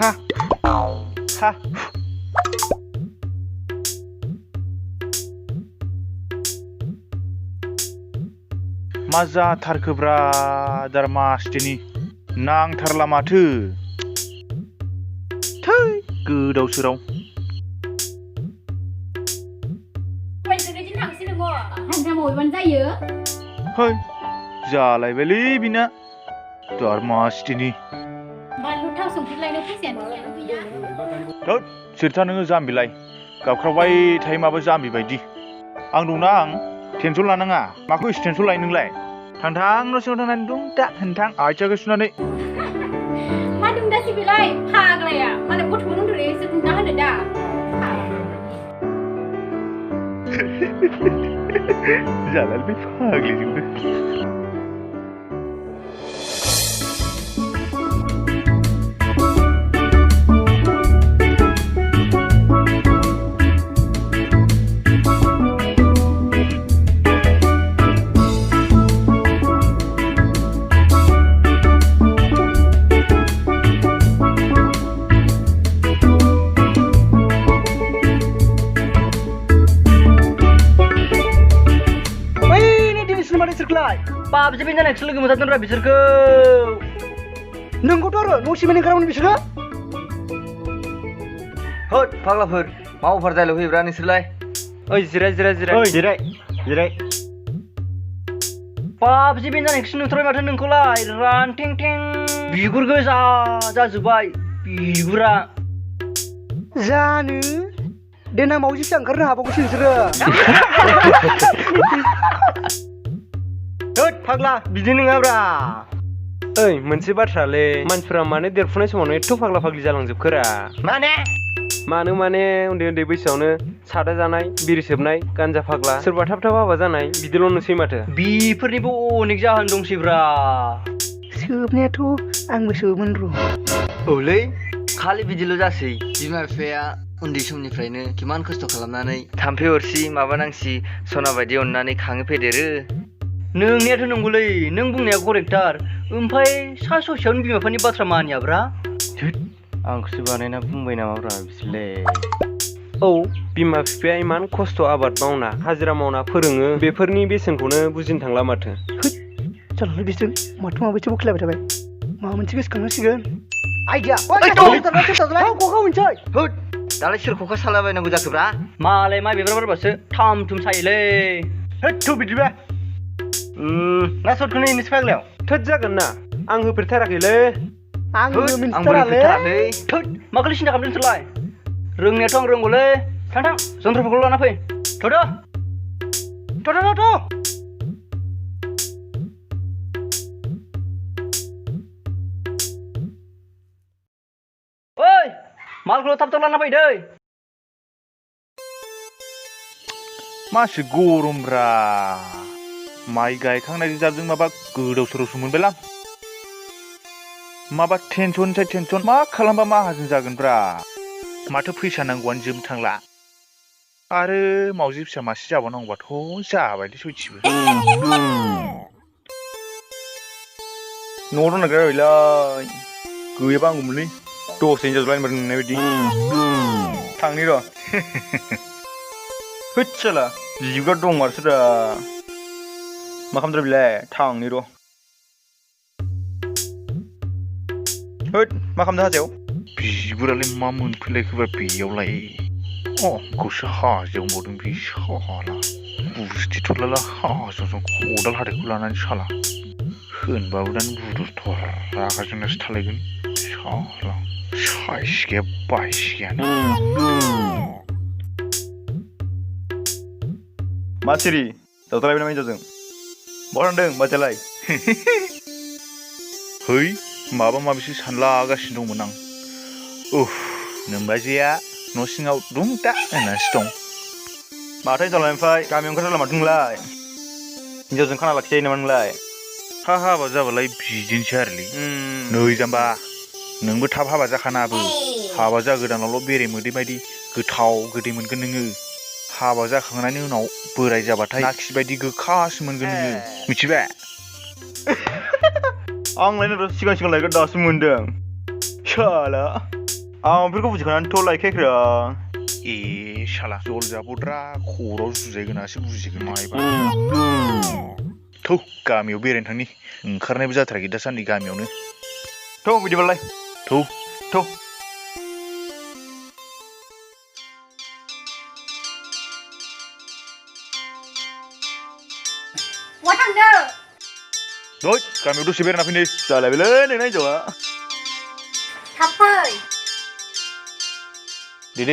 हा हा मा जाथारखोब्रा दारमासथिनि नांथारला माथो थै गोदाव सोराव है जालायबायलै बिना दारमासथिनि थोद सोरथा नोङो जाम्बिलाय गाबख्रावबाय थायो माबा जाम्बि बायदि आं दंना आं टेनसन लानाङा माखौ एसे टेनसन लायो नोंलाय थांथां न' सिङाव थांनानै दं दा होनथां आथिंखौ सुनानै मा दुंदासै बेलाय फाग्लाया मालाय गथ'खौ उन्दुनाय एसे दुंना होनो दा जालालै बे फाग्लिजोंबो पाबजि बेन जानायसो लोगो मोनथारदोंब्रा बिसोरखौ नोंगौथ' आरो न' सिमानि ओंखारामोन बिसोरो होद फाग्लाफोर मा अफार जायलो फैब्रा नोंसोरलाय ओइ जिराय पाबजि बेन जानायखौसो नुथारबाय माथो नोंखौलाय रानथें थें बिगुर गोजा जाजोब्बाय बिगुरा जानो देनां मावजि फिसा ओंखारनो हाबावगौसो नोंसोरो होद फाग्ला बिदि नङाब्रा ओइ मोनसे बाथ्रालै मानसिफोरा मानो देरफुनाय समावनो एथ' फाग्ला फाग्लि जालांजोबखोरा मानो माने उन्दै उन्दै बैसोआवनो सादा जानाय बिरि सोबनाय गान्जा फाग्ला सोरबा थाब थाब हाबा जानाय बिदिल' नुसै माथो बिफोरनिबो अनेक जाहोन दंसैब्रा सोबनायाथ' आंबो सोबोमोन र' औलै खालि बिदिल' जासै बिमा बिफाया उन्दै समनिफ्रायनो किमान खस्थ' खालामनानै थाम्फै अरसि माबा नांसि सना बायदि अननानै खाङो फेदेरो नोंनियाथ' नंगौलै नों बुंनाया करेक्टार ओमफ्राय सा ससेयावनो बिमा बिफानि बाथ्रा मानियाब्रा आंखौसो बानायना बुंबाय नामाब्रा बिसोरलै औ बिमा बिफाया इमान खस्थ' आबाद मावना हाजिरा मावना फोरोङो बेफोरनि बेसेनखौनो बुजिनो थांला माथो जालालै बिसोर माथो माबायदि बखिलायबाय थाबाय माबा मोनसे गोसोखांनांसिगोन आइडिया दालाय सोर खखा सालायबायनांगौ जाखोब्रा मालाय माइ बिबार बारबासो थाम थुम सायोलै हैथ बिदिबा ना सटखौनो इनिसो फाग्लायाव थोद जागोन ना आं होफेरथाराखैलै आंबो मिन्थिथारालै थोद मा खालि सिन्था खालामदों नोंसोरलाय रोंनायाथ' आं रोंगौलै थां जन्थ्रफोरखौ लाना फै थ'द' ओइ मालखौल' थाब लाना फै दै मासि गरमब्रा माइ गायखांनायजों जाबजों माबा गोदाव सोरावसो मोनबायलां माबा टेनसननिफ्राय टेनसन मा खालामबा माहाजोन जागोनब्रा माथो फैसा नांगौआनो जोबनो थांला आरो मावजि फिसा मासे जाबावनांगौबाथ' जाबायलै सयथिबो न'आव दंना गैया बेलाय गैयाबा आंगौमोनलै दसेनो जाजोबलाय नोंनाय बायदि थांनि र' होद साला बिबा दं माथोरा मा खालामदों बेलाय थांनि र' होद मा खालामदों हाजोआव बिबुरालाय मा मोनफैलायखोब्रा बेयावलाय आंखौसो हाजोआव मावदों बे साला बुस्थिथ'लाला हाजोआव खदाल हाथायखौ लानानै साला होनबाबो दानो बुदुरथर रागा जोंनासो थालायगोन साला साइस गैया बाइस गैयानो मा सिरि दावथालायबाय नामा हिन्जावजों बहा थांदों बाजैयालाय है माबा माबिसो सानलागासिनो दंमोन आं नोमबाजैया न' सिङाव दं दा होननासो दं माथो हिन्जावलायनिफ्राय गामियाव ओंखारथारला माथो नोंलाय हिन्जावजों खाना लाखिजायो नामा नोंलाय हाबा जाबालाय बिदिनोसै आरोलै नै जाम्बा नोंबो थाब हाबा जाखानाबो हाबा जागोदानावल' बेरे मोदै बायदि गोथाव गोदै मोनगोन नोङो हाबा जाखांनायनि उनाव बोराय जाबाथाय नाखि बायदि गोखासो मोनगोन नोङो मिथिबाय आं लायनो सिगां लायगोन दासो मोनदों साला आं बेफोरखौ बुजिखानानैथ' लायखायख्रा ए शाला जल जाबद्रा खर'आव जुजायगोनासो बुजिगोन मायबा थौ गामियाव बेरायनो थांनि ओंखारनायबो जाथाराखै दासान्दि गामियावनो थौ बिदिबालाय थौ थौ बहा थांदो दय गामियाव दसे बेरायना फैनो जालायबायलै नोंना हिनजावा थाब फै दे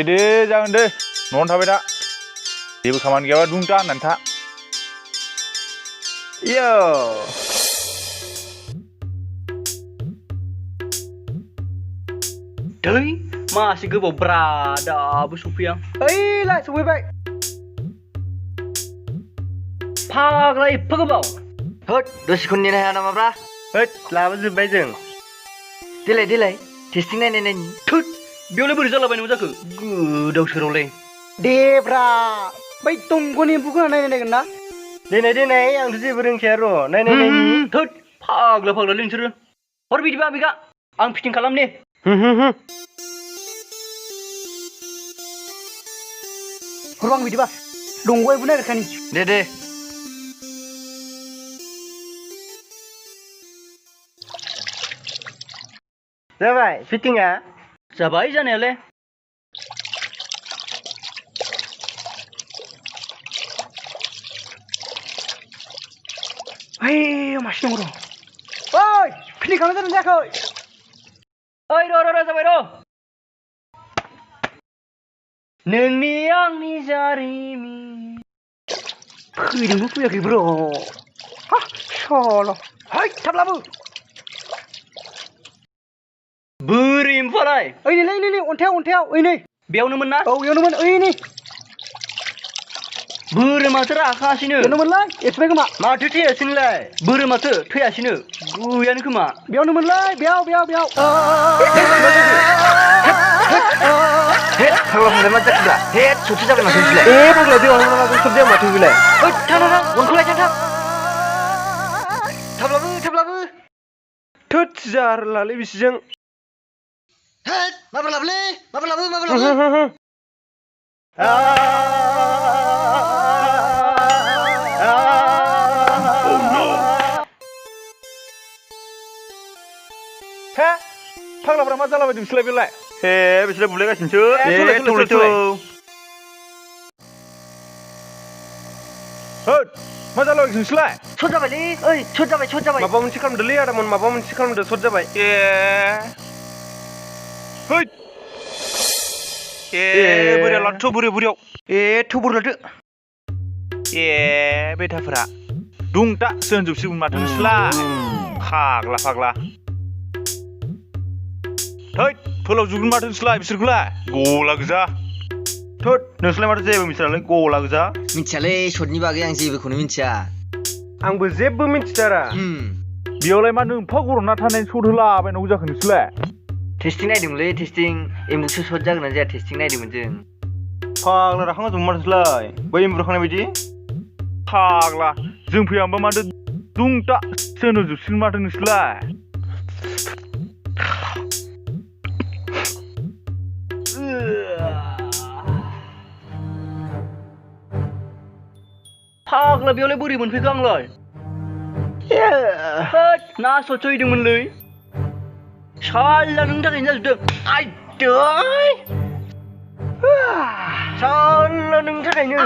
जागोन दे न'आवनो थाबाय दा जेबो खामानि गैयाबा दुंटा होननानै था इयो दै मासे गोबाव ब्रा दाबो सफैया ओइलाय सफैबाय फाग्ला एफा गोबाव होद दसेखौ नेनो हाया नामाब्रा होद लाबोजोब्बाय जों देलाय टेस्टिं नायनि थुद बेयावलाय बोरै जालाबायनांगौ जाखो गोदाव सोरावलाय देब्रा बै दंग'नि एम्फौखौ नायगोन ना देनाय आंथ' जेबो रोंखाया र' नायनि थुद फाग्ला नोंसोरो हर बिदिबा बिगा आं फिटिं खालामनि हर आं बिदिबा दंग' एम्फौ नागिरखानि दे जाबाय फिटिंआ जाबाय जानायालाय ओइ मासे दङ र' ओइ फिटिं खालामनो जादों जायाखै ओइ र' जाबाय र' नोंनि आंनि जारिमिन फैदोंबो फैयाखै ब्र' हा सल' है थाब लाबो बोरै एम्फौआलाय ओइ नै अन्थायाव ओइ नै बेयावनोमोन ना औ बेयावनोमोन ओइ नै बोरो माथो राखासिनो बेयावनोमोनलै एरसोबाय खोमा माथो थैयासिनोलाय बोरो माथो थैयासिनो गैयानो खोमा बेयावनोमोनलै बेयाव हेद फाग्ला मा जाखोब्रा हेद सथि जाबाय माथो बिलाय ए फाग्ला दैयाव हाबना सब जाया माथो बिलाय ओइ थां गनखौलाय थाब लाबो थोद जारलालै बिसिजों हेद माबा लाबो हे फाग्लाफ्रा मा जालाबायदों बिसोरलाय बेलाय हे बिसोरलाय बुलायगासिनोसो थौ होद मा जालाबायदों नोंसोरलाय सट जाबायलै ओइ सट जाबाय माबा मोनसे खालामदोलै आदामोन माबा मोनसे खालामदो सर्ट जाबाय ए होद ए बोरियाव लाथो बोरियाव ए थुबुर लादो ए बेटाफोरा दुंटा सोनजोबसिगोन माथो नोंसोरलाय फाग्ला थैद फोलाव जुगोन माथो नोंसोरलाय बिसोरखौलाय गला गोजा थोद नोंसोरलाय माथो जेबो मिथियालाय गला गोजा मिथियालै शटनि बागै आं जेबोखौनो मिथिया आंबो जेबो मिथिथारा बेयावलाय मा नोंफा गरमना थानाय सट होलाबायनांगौ जाखो नोंसोरलाय टेस्टिं नायदोंमोनलै एम्बुसो शट जागोन ना जाया टेस्टिं नायदोंमोन जों फाग्ला राखांजोबो माथो नोंसोरलाय बै एम्बु राखांनाय बायदि फाग्ला जों फैयामोनबा माथो दुंटा सोनोजोबसिगोन माथो नोंसोरलाय फाग्ला बेयावलाय बोरै मोनफैखो आंलाय होद ना सट हैदोंमोनलै साला नोंनि थाखायनो जाजोबदों आइदै साला नोंनि थाखायनो